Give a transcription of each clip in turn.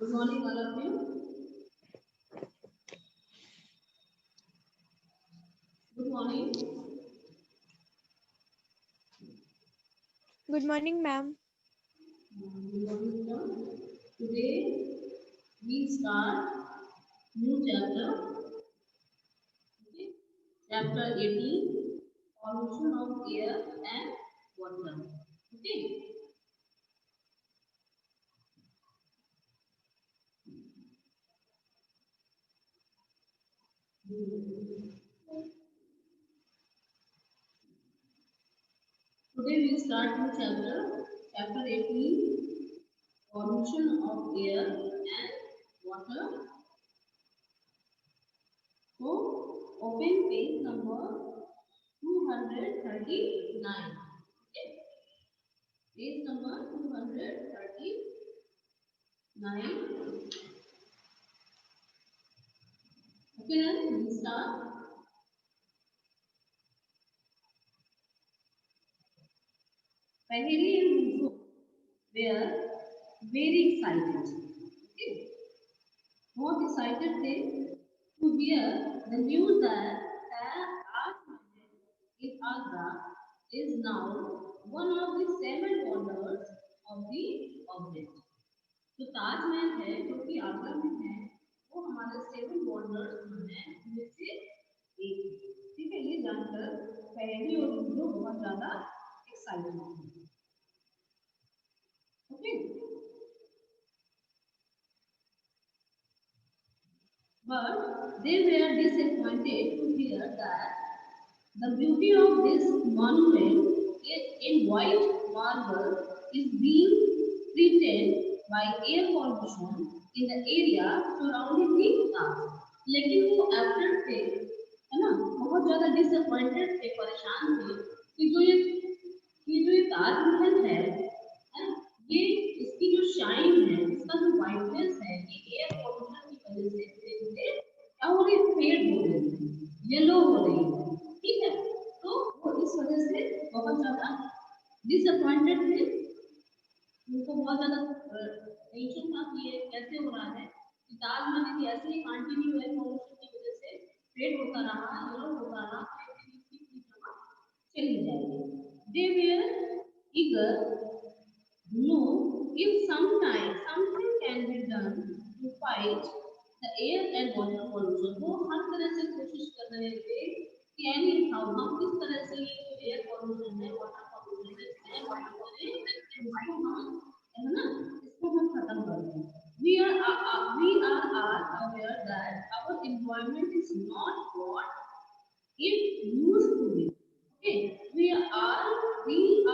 Good morning, all of you. Good morning. Good morning, ma'am. Good morning, sir. Today we start new chapter. Okay. Chapter 18, pollution of air and water. Okay. Today we start new chapter 18, pollution of air and water. So, open page number 239. Okay. Page number 239. Okay, then we start. Paheli and Muzo were very excited. Okay. बहुत excited थे to hear the news that Taj Mahal in Agra is now one of the 7 wonders of the object. जो ताजमहल है जो कि आगरा में है वो हमारे 7 वंडर्स में है उनमें से एक है। ठीक है, ये जानकर पहली और दूसरों बहुत ज्यादा एक्साइटेड हैं। Okay, but they were disappointed to hear that the beauty of this monument in white marble is being threatened by air pollution in the area surrounding the Taj. लेकिन वो एफ्टर थे, है ना, बहुत ज्यादा डिसअपॉइंटेड थे, परेशान थे कि जो ये ताजमहल है ना, ये इसकी जो शाइन है, इसका जो वाइटनेस है, ये एयर पॉल्यूशन की वजह से धीरे धीरे क्या हो रही है, फेड हो रही है, येलो हो रही है। ठीक है, तो वो इस वजह से बहुत ज्यादा डिसअपॉइंटेड थे, उनको बहुत ज्यादा टेंशन था कि ये कैसे हो रहा है कि ताजमहल की ऐसे ही कंटिन्यू एयर पॉल्यूशन की वजह से फेड होता रहा, येलो होता रहा, चली जाएगी। They were eager to know if sometime something can be done to fight the air and water pollution. वो हर तरह से कोशिश कर रहे थे कि एनी हाउ हम किस तरह से ये जो एयर पॉल्यूशन है, वाटर पॉल्यूशन है, इसको हम है ना, इसको हम खत्म कर दें। We are aware that our environment is not what it used to be. Okay, we are aware,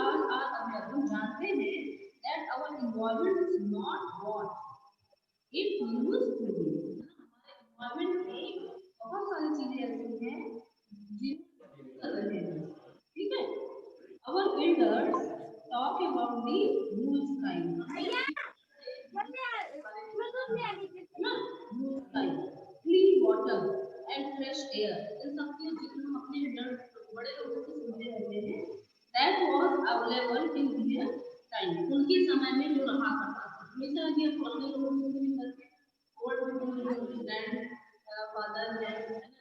हम जानते हैं that our environment is not what it used to be. हमारे environment में बहुत सारी चीजें ऐसी हैं जिन कर रहे हैं। ठीक है, our elders talk about the blue sky. Blue sky, clean water and fresh air. इन सब के जिक्र हम अपने बड़े लोगों से सुनते रहते हैं। That was available in their time. उनके समय में जो रहा करता था, हमेशा अभी हम पुराने लोगों से नहीं करते, ओल्ड पीपल जो ग्रैंड फादर है,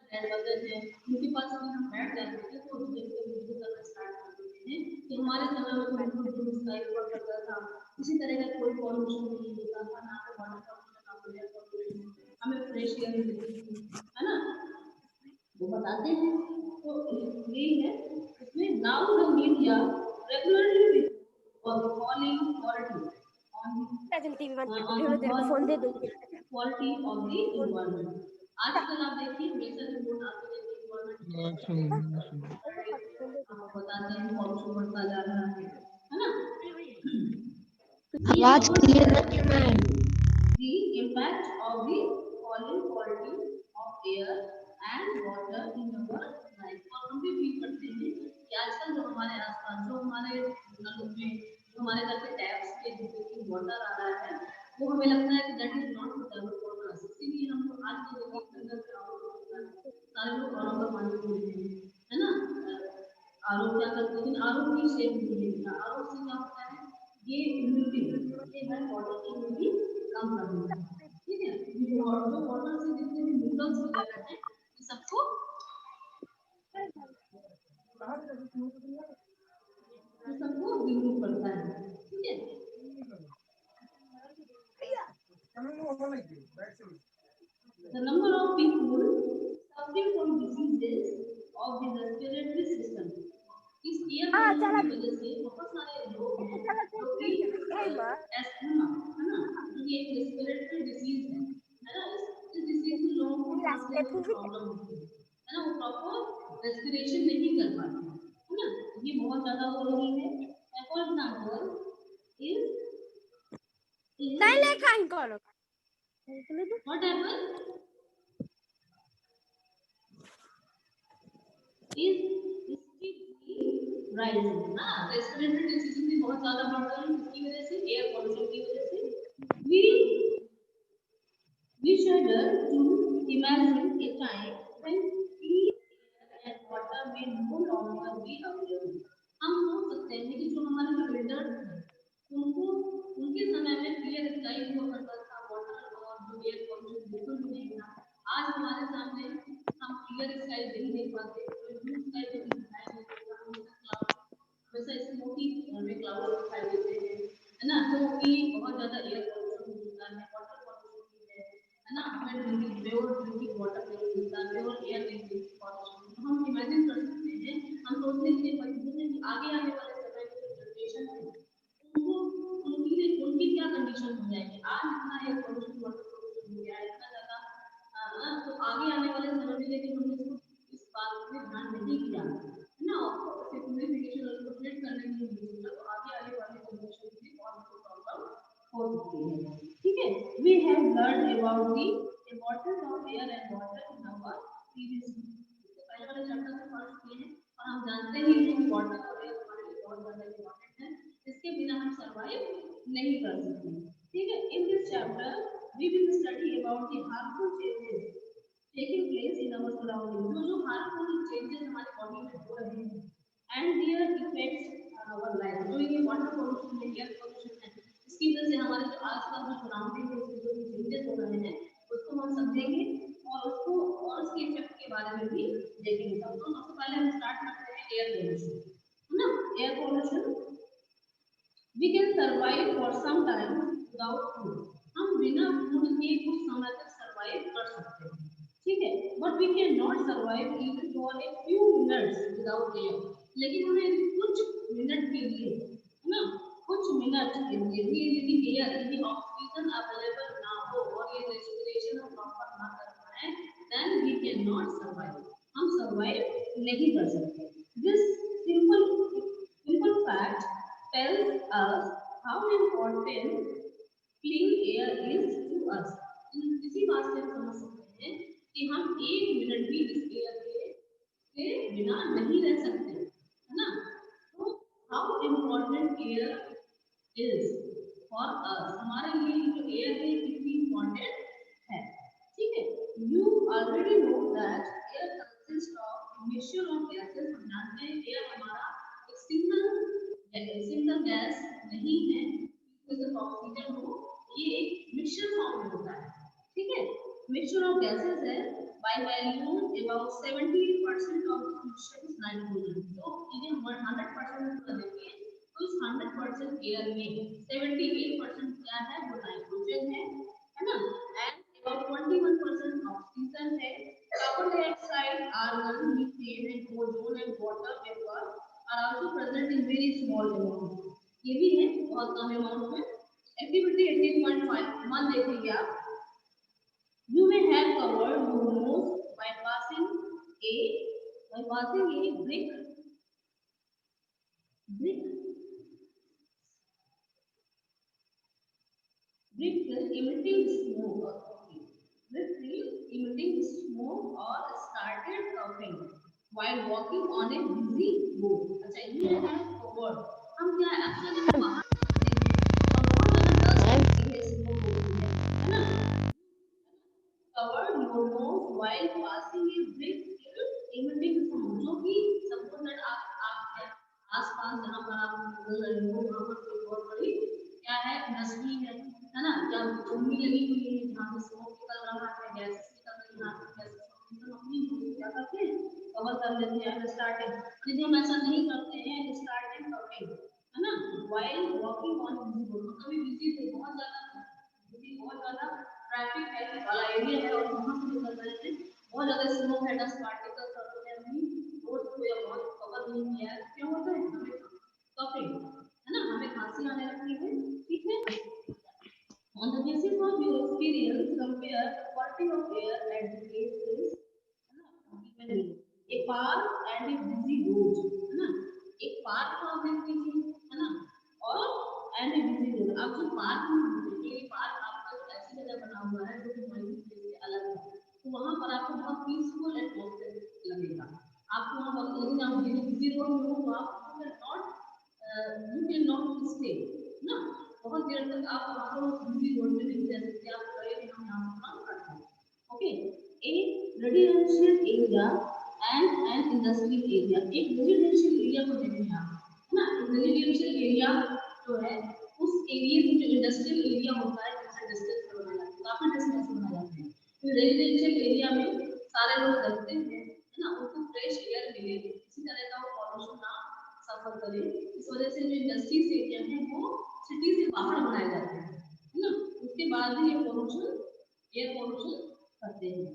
ग्रैंड मदर है, उनके पास भी हम बैठ जाते थे तो उनसे वीडियो करना स्टार्ट कर देते हैं कि हमारे समय में तो बिल्कुल ब्लू स्काई हुआ करता था, किसी तरह का कोई पॉल्यूशन नहीं होता था, ना तो वाटर पॉल्यूशन, ना तो एयर पॉल्यूशन, हमें फ्रेश एयर मिलती थी, है ना, वो बताते हैं। तो यही है इसमें नाउ द मीडिया रेगुलरली और कॉलिंग क्वालिटी ऑन टीवी बंद कर दो, तेरे को फोन दे दूंगी। Quality of the environment. आजकल आप देखिए हमेशा रिपोर्ट आती रहती है गवर्नमेंट आपको बताते हैं पॉल्यूशन बढ़ता जा रहा है ना। आवाज क्लियर नहीं है ma'am. The impact of the falling quality of air and water in our life। और हम भी फील करते हैं कि आजकल जो हमारे आसपास जो हमारे नलों में जो हमारे घर के टैप्स पे जो वाटर आ रहा है वो हमें लगता है कि that is not suitable for us. इसीलिए हम लोग आज के देखिए अंदर सारे लोग आरो का पानी पी रहे हैं, है ना। आरो क्या करते हैं, लेकिन आरो की शेप नहीं है, आरो से क्या होता है, ये ह्यूमिडिटी, ये है वाटर की ह्यूमिडिटी कम कर देता है। ठीक है। जो वाटर से जितने भी मिनरल्स वगैरह हैं ये सबको रिमूव करता है, ठीक है। The number of people suffering from diseases of the respiratory system, इस एयर पोल्यूशन की वजह से बहुत सारे लोग हैं जो कि एस्थमा है ना, ये एक रेस्पिरेटरी डिजीज है ना। इस डिजीज में लोगों को सांस लेने में प्रॉब्लम होती है ना, वो प्रॉपर रेस्पिरेशन नहीं कर पाते है ना, ये बहुत ज्यादा हो रही है। फॉर एग्जांपल इज नहीं लेखा करो whatever is rising ना, रेस्पिरेटरी डिजीज भी बहुत ज्यादा बढ़ रही है इसकी वजह से, एयर पॉल्यूशन की वजह से। we shudder to imagine a time when clean air and water may no longer be available। हम सोच सकते हैं कि जो हमारे जो एल्डर्स हैं उनको उनके समय में क्लियर स्काई हुआ करता था, वाटर और जो एयर पॉल्यूशन बिल्कुल भी नहीं था। आज हमारे सामने हम क्लियर स्काई देख नहीं पाते, ब्लू स्काई भी दिखाई नहीं देता, हमेशा क्लाउड, हमेशा स्मोकी हमें क्लाउड दिखाई देते हैं है ना, तो कि बहुत ज्यादा एयर पॉल्यूशन होता है, वाटर पॉल्यूशन है ना, हमें प्योर ड्रिंकिंग वाटर नहीं मिलता, प्योर एयर नहीं मिलती पॉल्यूशन। तो हम इमेजिन कर सकते हैं, हम सोचने के लिए मजबूर हैं कि आगे आने वाले समय में जो जनरेशन है उनको उनकी क्या कंडीशन हो जाएगी। आज इतना एयर पॉल्यूशन वाटर पॉल्यूशन हो गया है इतना ज्यादा, तो आगे आने वाले समय में लेकिन हमने इस बात पे ध्यान नहीं किया है ना, प्यूरिफिकेशन और ट्रीट करने के लिए तो आगे आने वाले जनरेशन के लिए बहुत प्रॉब्लम हो सकती है, ठीक है। We have learn about the importance of air and water in our previous, पहले वाले चैप्टर से पढ़ चुके हैं और हम जानते हैं कि वाटर और एयर हमारे लिए बहुत ज्यादा इम्पोर्टेंट है, इसके बिना हम सर्वाइव नहीं कर सकते, ठीक है। In this chapter we will study about the harmful changes taking place in our surrounding, जो हार्मफुल चेंजेस हमारे बॉडी में हो रहे हैं and their effects on our life, जो ये वाटर पॉल्यूशन है, एयर पॉल्यूशन है, इसकी वजह से हमारे जो आसपास जो सराउंडिंग है उसमें जो चेंजेस हो रहे हैं उसको हम समझेंगे और उसको और उसके इफेक्ट के बारे में भी देखेंगे। तो सबसे पहले हम स्टार्ट करते हैं एयर पॉल्यूशन, है ना। Air pollution, we can survive for some time without food, हम बिना फूड के कुछ समय तक सर्वाइव कर सकते हैं, ठीक है। But we can not survive even for a few minutes without air, लेकिन हमें कुछ मिनट के लिए है ना, कुछ मिनट के लिए भी यदि एयर यदि ऑक्सीजन अवेलेबल ना हो और ये रेस्पिरेशन हम प्रॉपर ना कर पाए then we can not survive, हम सर्वाइव नहीं कर सकते। This simple fact tells us how important clean air is to us। इसी बात से हम समझ सकते हैं कि हम एक मिनट भी इस एयर के बिना नहीं रह सकते, है ना। तो how important air is for us, हमारे लिए जो एयर है कितनी इम्पोर्टेंट है, ठीक है। You already know that air consist of mixture of gases, हम जानते हैं एयर हमारा एक सिंगल गैस नहीं है, जैसे ऑक्सीजन हो, ये एक मिक्सचर फॉर्म में होता है, ठीक है। मिक्सचर ऑफ गैसेस है, by value about 70% of mixture is nitrogen, तो इन्हें 100% कर देंगे तो इस 100% एयर में 78% क्या है वो नाइट्रोजन है ना, एंड अबाउट 21% ऑक्सीजन है, carbon dioxide, argon, methane and ozone and water vapour are also present in very small amount, ये भी है बहुत कम अमाउंट में। एक्टिविटी 18.1 देखिए आप, you may have covered your nose by passing a brick emitting smoke or started coughing while walking on a busy road। अच्छा ये है covered, हम क्या अक्सर जब बाहर और बहुत ज्यादा डस्ट होती है, स्मोक होती है ना। covered your nose while passing a brick emitting smoke, जो कि सपोज दैट आप आसपास जहाँ पर आप गुजर रहे हो वहाँ पर कोई बहुत बड़ी क्या है इंडस्ट्री है है ना, जब चुन्नी लगी हुई है जहाँ से स्मोक निकल रहा है, गैसेस निकल रही है, यहाँ से गैसेस तो अपनी क्या करते हैं, कवर कर लेते हैं स्टार्टिंग। यदि हम ऐसा नहीं करते हैं स्टार्टिंग कवरिंग, है ना, while walking on busy road, कभी बिजी थे बहुत ज्यादा ट्रैफिक है वाला एरिया है और वहाँ से निकल रहे थे, बहुत ज्यादा स्मोक है, डस्ट पार्टिकल्स और हमने रोड को या बहुत कवर नहीं किया है, क्या होता है हमें कफिंग, है ना, हमें खांसी आने लगती है, ठीक है। On the basis of your experience, compare the quality of air at the places, है ना, given a park and a busy road, है ना, एक पार्क को आप देख लीजिए, है ना, और एंड ए बिजी रोड। आप जो पार्क में ये पार्क आपका जो ऐसी जगह बना हुआ है जो नॉइजी प्लेस से अलग है, तो वहाँ पर आपको बहुत पीसफुल एटमॉस्फेयर लगेगा आपको वहाँ पर, लेकिन आप यदि बिजी रोड में हो तो आप यू कैन नॉट स्टे ना, बहुत देर तक आप वहाँ पर बिजी रोड में नहीं रह सकते, आप गए कि हम यहाँ पर काम करते हैं। ओके, एक residential area and an industrial area, एक रेजिडेंशियल एरिया को देखें आप, है ना, रेजिडेंशियल एरिया जो है उस एरिया में जो इंडस्ट्रियल एरिया होता है जैसे डिस्टेंस पर बनाया जाता है, काफी डिस्टेंस बनाया जाता है, तो रेजिडेंशियल एरिया में सारे लोग रहते हैं, है ना, उनको फ्रेश एयर मिले, किसी तरह का वो पॉल्यूशन ना सफर करे, इस वजह से जो इंडस्ट्रीज एरिया है वो सिटी से बाहर बनाए जाते हैं, है ना, उसके बाद भी ये पॉल्यूशन एयर पॉल्यूशन करते हैं।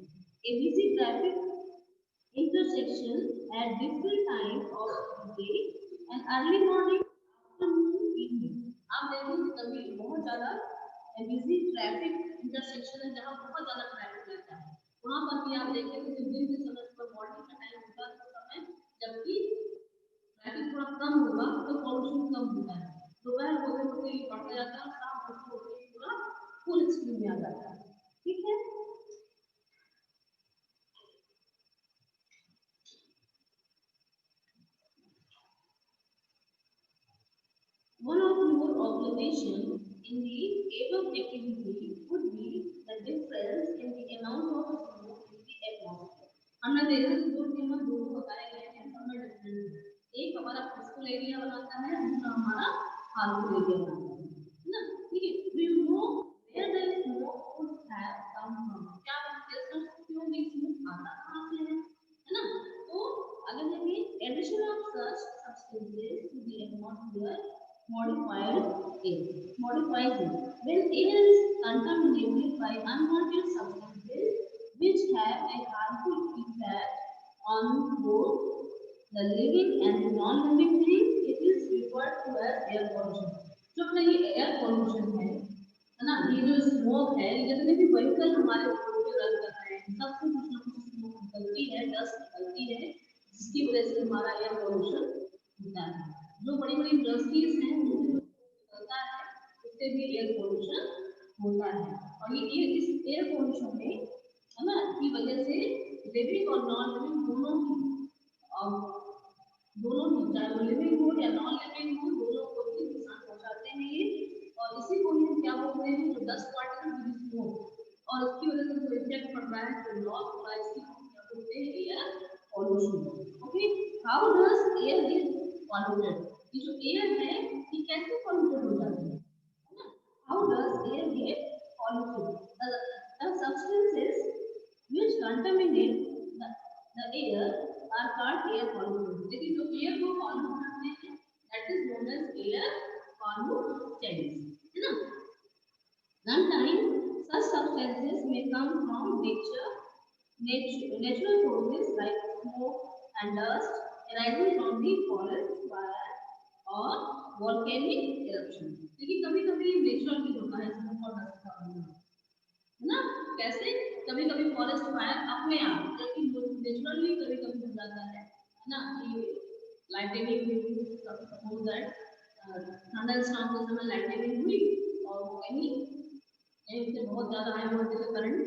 ABC traffic intersection at different times of the day and early morning, afternoon, evening। आप देखो कि कभी बहुत ज्यादा बिजी ट्रैफिक इंटरसेक्शन है जहाँ बहुत ज्यादा ट्रैफिक रहता है, वहाँ पर भी आप देखेंगे कि दिन के समय पर मॉर्निंग का टाइम होगा तो समय जबकि ट्रैफिक थोड़ा कम होगा तो पॉल्यूशन कम होता है, दोपहर होते होते बढ़ता जाता है, शाम होते होते पूरा फुल स्पीड में आ जाता है, ठीक है। One of your observation in the above activity would be the difference in the amount of smoke in the atmosphere। हमने देखा कि जो कि हम दोनों बताए गए हैं उनमें डिफरेंस है, एक हमारा पीसफुल एरिया बनाता है, दूसरा हमारा हार्मफुल एरिया बनाता है ना, ठीक है। Do you know where the smoke would have come from? क्या आप इसका क्यों ये स्मोक आता कहाँ से है ना, तो अगर देखिए addition of such substances to the atmosphere modified air modifies it when air is contaminated by unwanted substances which have a harmful effect on both the living and the non-living things, it is referred to as air pollution। जो अपना ये air pollution है ना, ये जो smoke है, जितने भी व्हीकल हमारे रोड पे रन कर रहे हैं सबसे कुछ ना कुछ स्मोक निकलती है, डस्ट निकलती है, जिसकी वजह से हमारा एयर पॉल्यूशन होता है। जो बड़ी बड़ी इंडस्ट्रीज हैं उनसे जो निकलता है उससे भी एयर पॉल्यूशन होता है, और ये इस एयर पॉल्यूशन में, है ना, की वजह से लिविंग और नॉन लिविंग दोनों ही चाहे वो लिविंग हो या नॉन लिविंग हो दोनों को ही नुकसान पहुंचाते हैं ये, और इसी को हम क्या बोलते हैं जो डस्ट पार्टिकल स्मोक, और इसकी वजह से जो इफेक्ट पड़ रहा है जो लॉस हो रहा है इसकी हम क्या बोलते हैं air pollution. Okay, how does air get polluted, ये जो एयर है ये कैसे पॉल्यूटेड हो जाती है ना, how does air get polluted, the substances which contaminate the air are called air pollutants, लेकिन जो एयर को पॉल्यूट करते हैं that is known as air pollutants, है ना। Sometimes such substances may come from natural sources like smoke and dust arising from the forest fire or volcanic eruption, लेकिन कभी कभी नेचुरल भी होता है स्मोक और डस्ट का बनना, है ना, कैसे कभी कभी फॉरेस्ट फायर अपने आप, जबकि नेचुरली कभी कभी हो जाता है ना, कि lightning suppose that thunder storm के समय लाइटनिंग हुई और कहीं से बहुत ज्यादा हाई वोल्टेज का करंट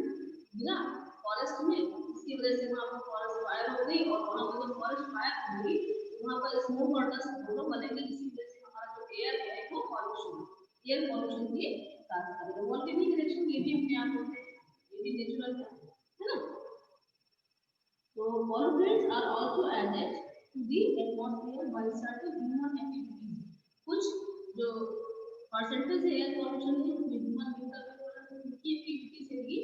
गिरा फॉरेस्ट में, इसकी वजह से वहाँ पर फॉरेस्ट फायर हो गई, और वहाँ पर जब फॉरेस्ट फायर होगी वहाँ पर स्मोक और डस्ट दोनों बनेंगे, इसी वजह से हमारा जो एयर है वो पॉल्यूशन के साथ करेगा। वोल्केनिक इरेक्शन ये भी अपने आप होते हैं, ये भी नेचुरल है ना। तो pollutants are also added to the atmosphere by certain human activities, कुछ जो परसेंटेज एयर पॉल्यूशन है, ह्यूमन की एक्टिविटी से भी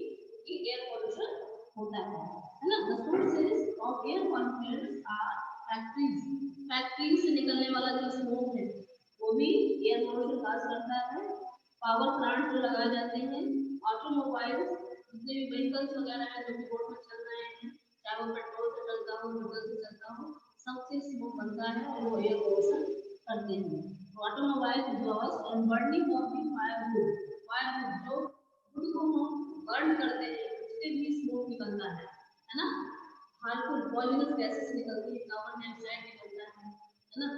एयर पॉल्यूशन होता है ना। The sources of air pollution are factories से निकलने वाला जो स्मोक है वो भी एयर पॉल्यूशन काज करता है। पावर प्लांट जो लगाए जाते हैं, ऑटोमोबाइल्स, जितने भी व्हीकल्स वगैरह हैं जो भी रोड में चल रहे हैं, चाहे वो पेट्रोल से चलता हो, डीजल से चलता हो, सबसे स्मोक बनता है और वो एयर पॉल्यूशन करते हैं। Automobile exhaust and burning of the firewood जो वुड को हम बर्न करते हैं उससे भी स्मोक निकलता है ना। हार्मफुल पॉइजनस गैसेस निकलती है, कार्बन डाइऑक्साइड निकलता है ना,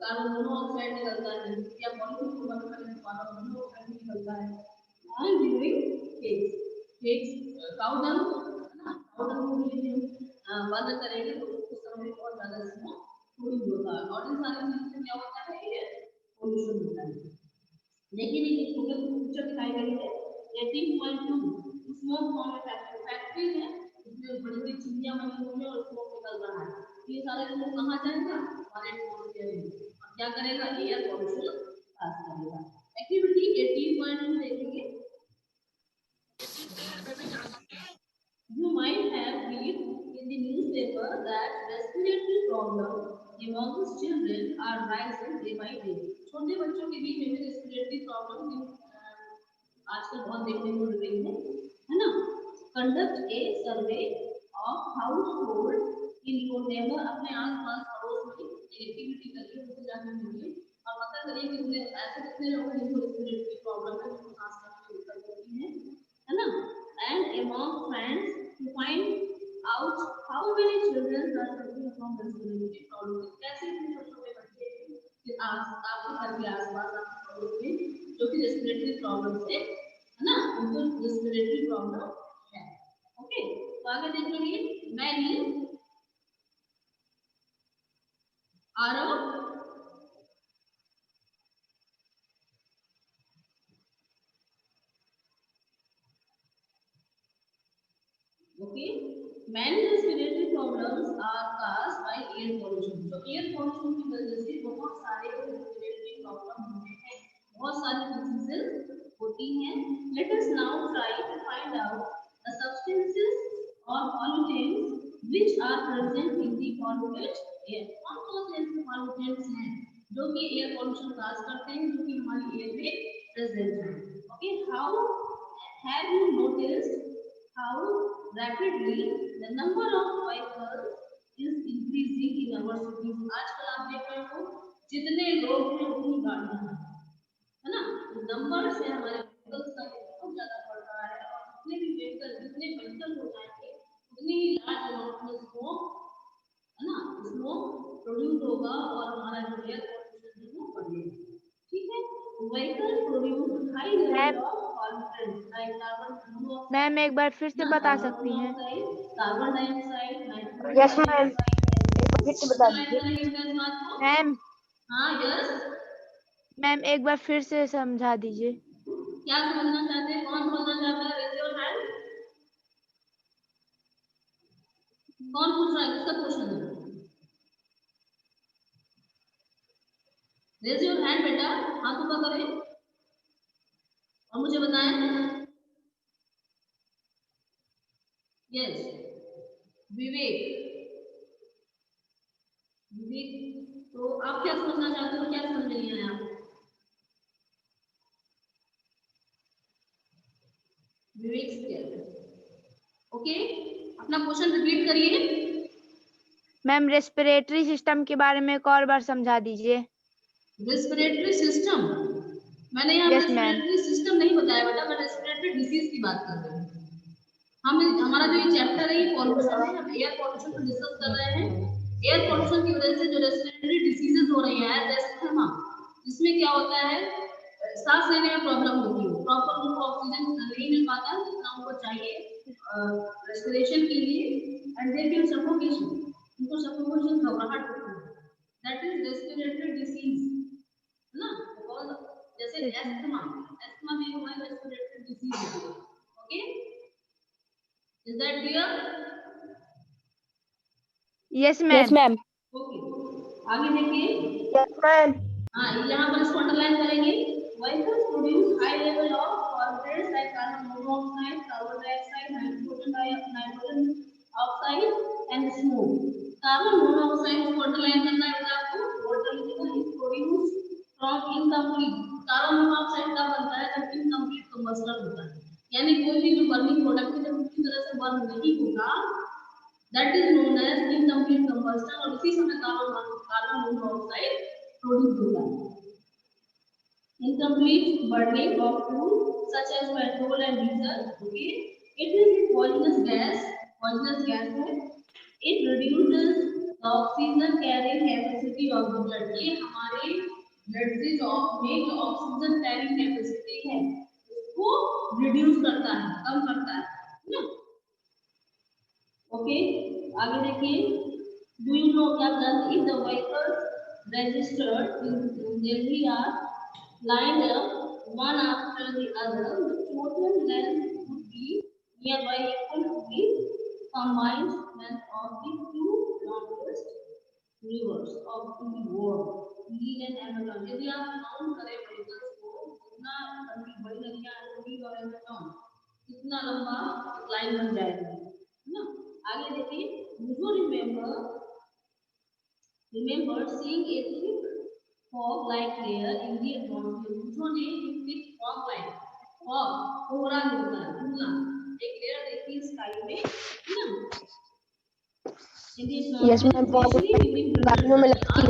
कार्बन मोनोऑक्साइड निकलता है, या पॉलीथीन को बंद करने से कार्बन मोनोऑक्साइड निकलता है। And during cakes cow dung ना, काउ डंग को भी हम बंद करेंगे तो उस समय बहुत ज्यादा स्मोक थोड़ी होगा और इन सारी चीजों से क्या होता है, एयर पॉल्यूशन होता है। लेकिन एक छोटे पिक्चर दिखाई गई है 18.2 स्मोक फ्रॉम फैक्ट्री है, इसमें बड़ी बड़ी चिमनियां बनी हुई है और स्मोक निकल रहा है। ये सारा स्मोक कहाँ जाएगा, हमारे एटमॉस्फेयर में, और क्या करेगा, एयर पॉल्यूशन काज करेगा। एक्टिविटी 18.2 देखेंगे। You might have read in the newspaper that respiratory problems among children are rising day by day. छोटे बच्चों के बीच में रेस्पिरेटरी प्रॉब्लम आजकल बहुत देखने को मिल रही है ना। Conduct a survey of house hold in your neighbour, अपने आसपास पड़ोस में एक्टिविटी करिए, उनसे जाकर मिलिए और पता करिए कि ऐसे कितने लोग हैं जिनको रेस्पिरेटरी प्रॉब्लम है, जिनको सांस लेने में दिक्कत होती है ना। And among friends to find out how many children are suffering from respiratory problems. कैसे इतने छोटे बच्चे कि आपके घर के आसपास आपके पड़ोस में जो कि रेस्पिरेटरी प्रॉब्लम से है ना, उनको रेस्पिरेटरी प्रॉब्लम है। ओके, तो आगे देखेंगे। मैनी आरो okay, many respiratory problems are caused by air pollution. तो एयर पॉल्यूशन की वजह से बहुत सारे रेस्पिरेटरी प्रॉब्लम होते हैं, बहुत सारी डिजीजेस होती हैं। Let us now try to find out the substances और pollutants which are present in the polluted air. कौन कौन से ऐसे pollutants हैं जो कि एयर पॉल्यूशन काज करते हैं, जो कि हमारी एयर में प्रेजेंट हैं। Okay, how have you noticed how rapidly the number of vehicles is increasing in our cities? आजकल आप देख रहे हो जितने लोग हैं उतनी गाड़ियां हैं, है ना। नंबर से हमारे व्हीकल्स का बहुत ज्यादा बढ़ रहा है और जितने व्हीकल हो जाएंगे उतनी ही लार्ज अमाउंट में स्मोक है ना, स्मोक प्रोड्यूस होगा और हमारा जो एयर पॉल्यूशन है वो बढ़ेगा। ठीक है, vehicle produce high level of pollutants like carbon monoxide. Ma'am एक बार फिर से बता सकती हैं? Carbon dioxide, nitrogen yes ma'am, एक बार फिर से बता दीजिए। मैम हाँ यस, मैम एक बार फिर से समझा दीजिए। क्या समझना चाहते हैं, कौन समझना चाहता है, रेज योर हैंड। कौन पूछ रहा है, किसका क्वेश्चन है? रेज योर हैंड बेटा, हाथ ऊपर करें और मुझे बताएं। यस, विवेक, तो आप क्या समझना चाहते हो, क्या समझ नहीं आया? विवेक, ओके, अपना क्वेश्चन रिपीट करिए। मैम रेस्पिरेटरी सिस्टम के बारे में एक और बार समझा दीजिए। रेस्पिरेटरी सिस्टम, मैंने यहाँ Yes, रेस्पिरेटरी सिस्टम नहीं बताया बेटा, मैं रेस्पिरेटरी डिसीज की बात कर रही हूँ। हमारा जो ये चैप्टर है ये पॉल्यूशन है, हम एयर पॉल्यूशन को डिस्कस कर रहे हैं। एयर पॉल्यूशन की वजह से जो रेस्पिरेटरी डिसीजेस हो रही है, एस्थमा, जिसमें क्या होता है, सांस लेने में प्रॉब्लम होती है, प्रॉपर उनको ऑक्सीजन नहीं मिल पाता जितना उनको चाहिए रेस्पिरेशन के लिए, एंड दे फील सफोकेशन, उनको सफोकेशन घबराहट होती है, दैट इज रेस्पिरेटरी डिसीज, है ना। बिकॉज जैसे एस्थमा भी हमारी रेस्पिरेटरी डिसीज है। Okay, is that clear? Yes ma'am. Okay, आगे देखिए। Yes ma'am. हाँ, यहाँ पर इसको अंडरलाइन करेंगे। vehicles produce high level of pollutants like carbon monoxide, carbon dioxide, nitrogen oxide, and smoke. Carbon monoxide को underline करना है आपको. Water is produced from incomplete. Carbon monoxide का बनता है जब incomplete combustion होता है. यानी कोई भी जो बर्निंग प्रोडक्ट है जब पूरी तरह से बर्न नहीं होगा, that is known as incomplete combustion, और उसी समय कार्बन मोनोऑक्साइड प्रोड्यूस होता है. Incomplete burning of fuel such as petrol and diesel, okay, it is a poisonous gas है. It reduces the oxygen carrying capacity of the blood. ये हमारे blood से जो ऑक्सीजन कैरिंग कैपेसिटी है उसको reduce करता है, कम करता है ना. ओके, आगे देखिए. डू यू नो क्या करते if the vehicles registered in Delhi are lined up one after the other, the total length would be nearby equal to the combined length of the two longest rivers of the world, Nile and Amazon. यदि आप count करें vehicles को, कितना बड़ी नदियां हैं, नील और Amazon, कितना लंबा लाइन बन जाएगा ना. आगे देखिए. मुझे remember seeing a thick fog like layer in the atmosphere. मुझे एक thick fog like fog कोहरा होता है, धुंधला एक लेयर देखी स्काई में ना. यस मैम, गाड़ियों में लगती है.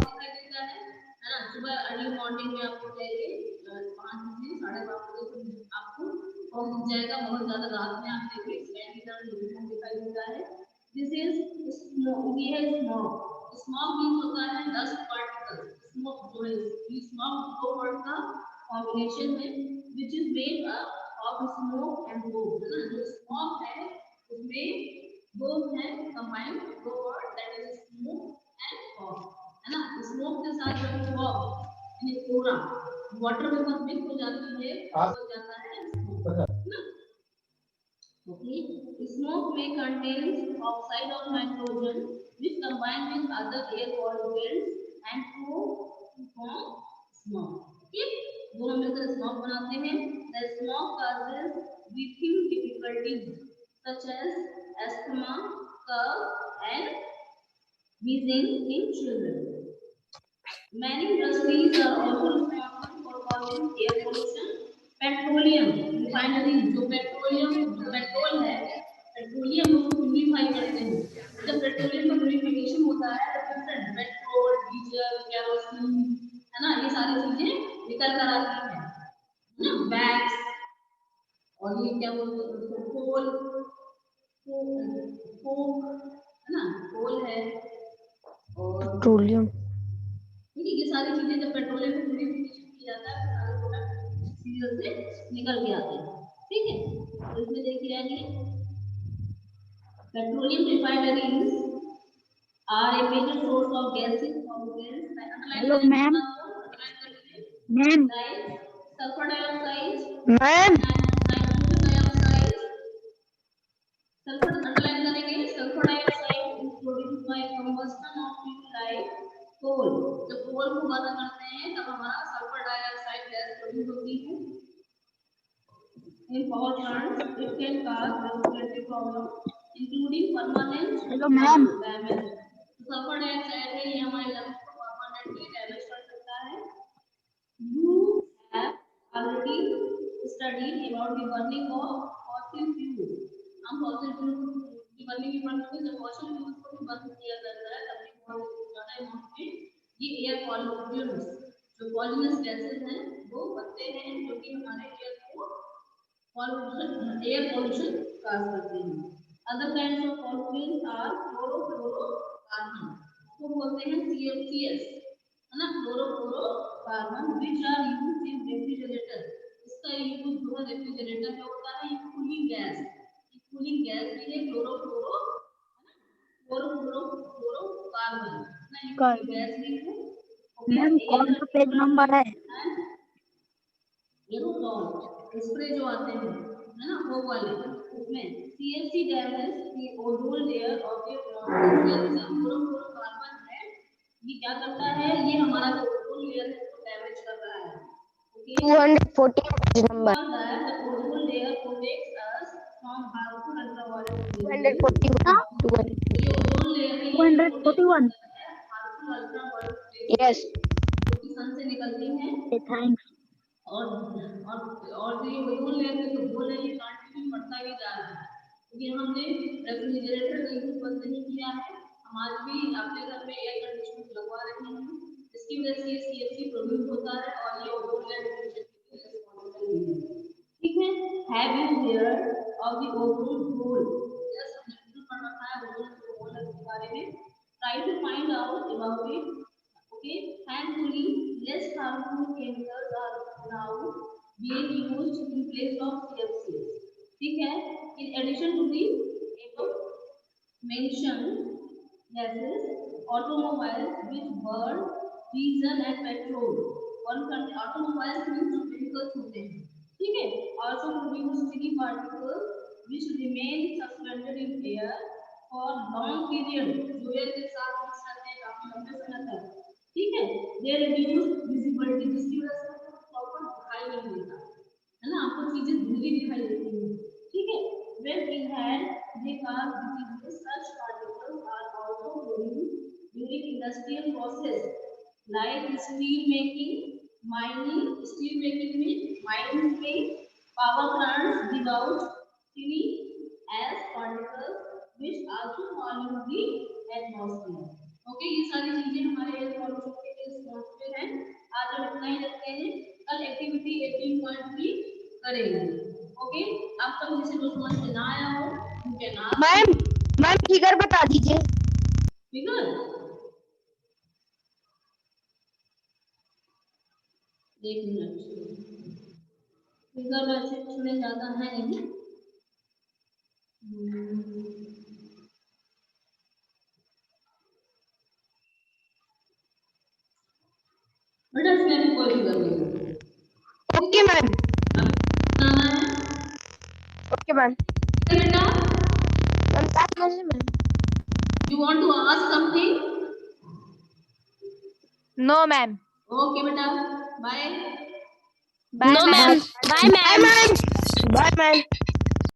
दिखाई देता है ना. सुबह अर्ली मॉर्निंग में आपको चाहिए 5 बजे 5:30 बजे आपको फॉग दिख जाएगा. बहुत ज्यादा रात में आप देखिए स्काई की तरफ दिखाई देता है. This is smoke. ये है smoke. Smoke means होता है dust particles. Smoke जो है ये smoke दो वर्ड का combination है which is made up of smoke and smoke. है ना. जो smoke है उसमें दो है combined दो word that is smoke and fog. है ना. smoke के साथ जब fog यानी कोहरा वाटर में मिक्स हो जाती है हो जाता है smoke. है ना. Okay, smoke may contain oxide of nitrogen which combine with other air pollutants and form smoke. Okay, दोनों मिलकर smoke बनाते हैं. The smoke causes breathing difficulties such as asthma, cough, and wheezing in children. Many industries are also responsible for causing air pollution. Petroleum refinery जो petrol है, petroleum को purify करते हैं. जब पेट्रोलियम का प्यूरिफिकेशन होता है तो डिफरेंट पेट्रोल, डीजल, केरोसिन है ना, ये सारी चीजें निकल कर आती हैं ना. वैक्स और ये क्या बोलते हैं उसको, कोल है ना, कोल है और पेट्रोलियम. ये सारी चीजें जब पेट्रोलियम को प्यूरिफिकेशन किया जाता है तो सारे प्रोडक्ट सीरियल से निकल के आते हैं. ठीक है, तो इसमें देखिए आगे petroleum refineries are a major source of gases pollutants. Hello ma'am. Ma'am sulphur dioxide ma'am nitrogen dioxide. Sulphur underline करेंगे. Sulphur dioxide is produced by combustion of fuel like coal. जब कोल को बर्न करते हैं तब हमारा sulphur dioxide gas produce होती है. In power plants, it can cause respiratory problem, including permanent hello ma'am. damage. Sulphur dioxide है ये हमारे लंग्स को परमानेंटली डैमेज कर सकता है. You have already studied about the burning of fossil fuel. हम fossil fuel की बर्निंग की बात करते हैं. जब fossil fuel को भी बर्न किया जाता है तब भी बहुत ज्यादा अमाउंट में ये एयर पॉल्यूटेंट्स जो पॉइजनस गैसेस हैं वो बनते हैं जो कि हमारे एयर को एयर पॉल्यूशन काज करते हैं. Other kinds of pollutants are chlorofluorocarbon को बोलते हैं CFCs है ना, chlorofluorocarbon which are used in refrigerator. इसका यूज जो है रेफ्रिजरेटर में होता है. ये कूलिंग गैस भी है क्लोरोफ्लोरोकार्बन ना, ये गैस भी है. मैम कौन सा पेज नंबर है? एरोसॉल स्प्रे जो आते हैं है ना वो वाले, उसमें CFC damage the ozone layer of the chlorofluorocarbon है. ये क्या करता है, ये हमारा जो ओजोन लेयर है उसको डैमेज कर रहा है. Okay. 214 page number. For that, the ozone layer protects us from harmful ultraviolet rays. 241. ये ओजोन लेयर में 241. Harmful ultraviolet Yes. जो कि सन से निकलती हैं थैंक्स. और जो ये ओजोन लेयर में जो होल है ये कंटिन्यू बढ़ता ही जा रहा है क्योंकि हमने रेफ्रिजरेटर का यूज बंद नहीं किया है। हम आज भी अपने घर में एयर कंडीशनर लगवा रहे हैं इसकी वजह से सीएफसी प्रोड्यूस होता है और ये ओजोन लेयर डिप्लीशन के लिए रिस्पांसिबल है। ठीक है, have you heard of the ozone hole? Yes, हमने पढ़ रखा है ओजोन होल के बारे में। Try to find out about it. Okay, thankfully, less harmful chemicals are now being used in place of CFCs. ठीक है, in addition to the above mentioned gases, automobiles which burn diesel and petrol, automobiles means जो vehicles होते हैं, ठीक है, also produce tiny particles which remain suspended in air for long period, जो air के साथ मिक्स रहते हैं काफी लंबे समय तक। ठीक है, they reduce visibility, जिसकी वजह से आपको प्रॉपर दिखाई नहीं देता है ना, आपको चीजें धुंधली दिखाई देती हैं। ठीक है, when inhaled they cause diseases. Such particles are also produced during industrial process like steel making, mining. Steel making में mines में power plants give out tiny as particles which also pollute the atmosphere. Okay, ये सारी चीजें हमारे air pollution के लिए responsible हैं। आज हम इतना ही रखते हैं, कल एक्टिविटी 18.3 करेंगे। ओके, आप सब जिसे जो समझ में ना आया हो उनके नाम मैम फिगर बता दीजिए। फिगर एक मिनट, फिगर वैसे इसमें ज्यादा है नहीं। बेटा इसमें भी कोई फिगर नहीं है। Okay ma'am. बनाना है। Okay ma'am. बेटा ma'am you want to ask something? No ma'am. Okay बेटा, bye. Bye ma'am. Bye ma'am.